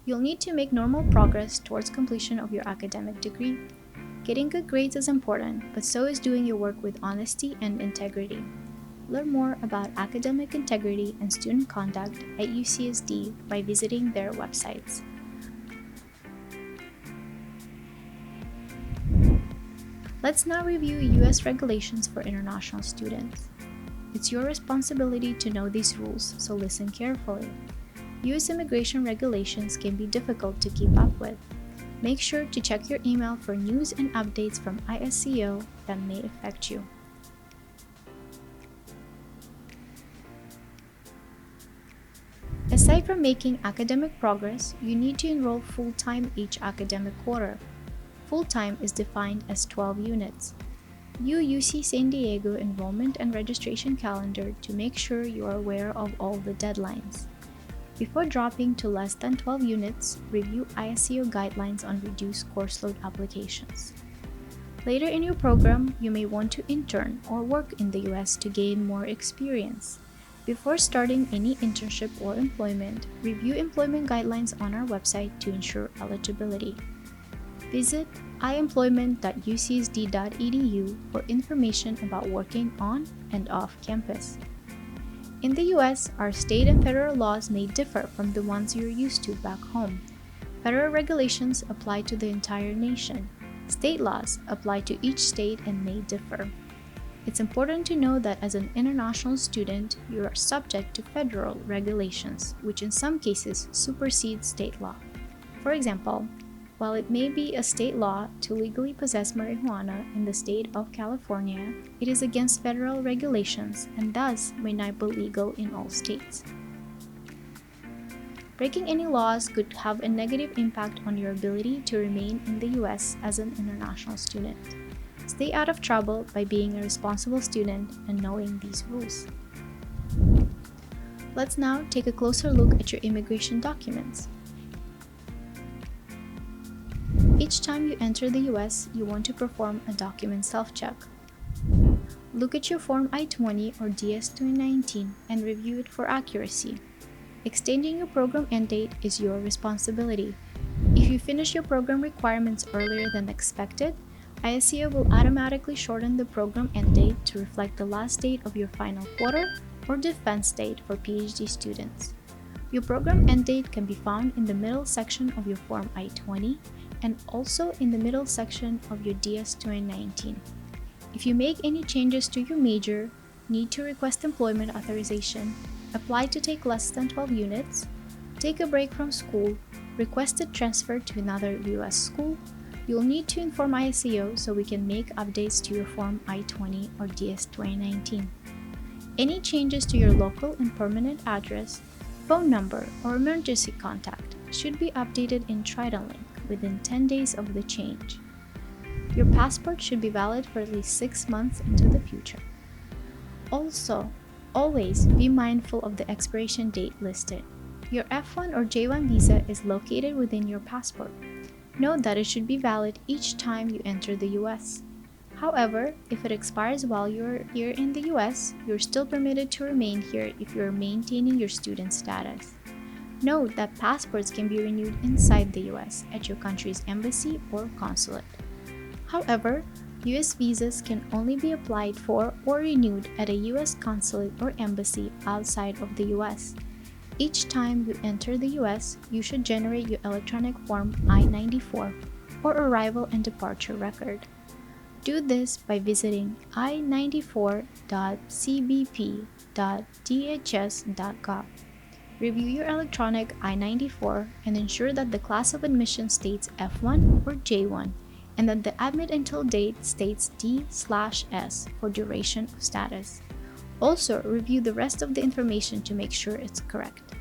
You'll need to make normal progress towards completion of your academic degree. Getting good grades is important, but so is doing your work with honesty and integrity. Learn more about academic integrity and student conduct at UCSD by visiting their websites. Let's now review U.S. regulations for international students. It's your responsibility to know these rules, so listen carefully. U.S. immigration regulations can be difficult to keep up with. Make sure to check your email for news and updates from ISCO that may affect you. Aside from making academic progress, you need to enroll full-time each academic quarter. Full-time is defined as 12 units. View UC San Diego enrollment and registration calendar to make sure you are aware of all the deadlines. Before dropping to less than 12 units, review ISCO guidelines on reduced course load applications. Later in your program, you may want to intern or work in the US to gain more experience. Before starting any internship or employment, review employment guidelines on our website to ensure eligibility. Visit iemployment.ucsd.edu for information about working on and off campus. In the US, our state and federal laws may differ from the ones you're used to back home. Federal regulations apply to the entire nation. State laws apply to each state and may differ. It's important to know that as an international student, you are subject to federal regulations, which in some cases supersede state law. For example, while it may be a state law to legally possess marijuana in the state of California, it is against federal regulations and thus may not be legal in all states. Breaking any laws could have a negative impact on your ability to remain in the US as an international student. Stay out of trouble by being a responsible student and knowing these rules. Let's now take a closer look at your immigration documents. Each time you enter the US, you want to perform a document self-check. Look at your Form I-20 or DS-2019 and review it for accuracy. Extending your program end date is your responsibility. If you finish your program requirements earlier than expected, ISCO will automatically shorten the program end date to reflect the last date of your final quarter or defense date for PhD students. Your program end date can be found in the middle section of your Form I-20 and also in the middle section of your DS-2019. If you make any changes to your major, need to request employment authorization, apply to take less than 12 units, take a break from school, request a transfer to another US school, you'll need to inform ISCO so we can make updates to your Form I-20 or DS-2019. Any changes to your local and permanent address, phone number, or emergency contact should be updated in Triton link within 10 days of the change. Your passport should be valid for at least 6 months into the future. Also, always be mindful of the expiration date listed. Your F1 or J1 visa is located within your passport. Note that it should be valid each time you enter the US. However, if it expires while you're here in the US, you're still permitted to remain here if you're maintaining your student status. Note that passports can be renewed inside the US at your country's embassy or consulate. However, US visas can only be applied for or renewed at a US consulate or embassy outside of the US. Each time you enter the US, you should generate your electronic Form I-94 or Arrival and Departure Record. Do this by visiting i94.cbp.dhs.gov. Review your electronic I-94 and ensure that the class of admission states F1 or J1 and that the admit until date states D/S for duration of status. Also, review the rest of the information to make sure it's correct.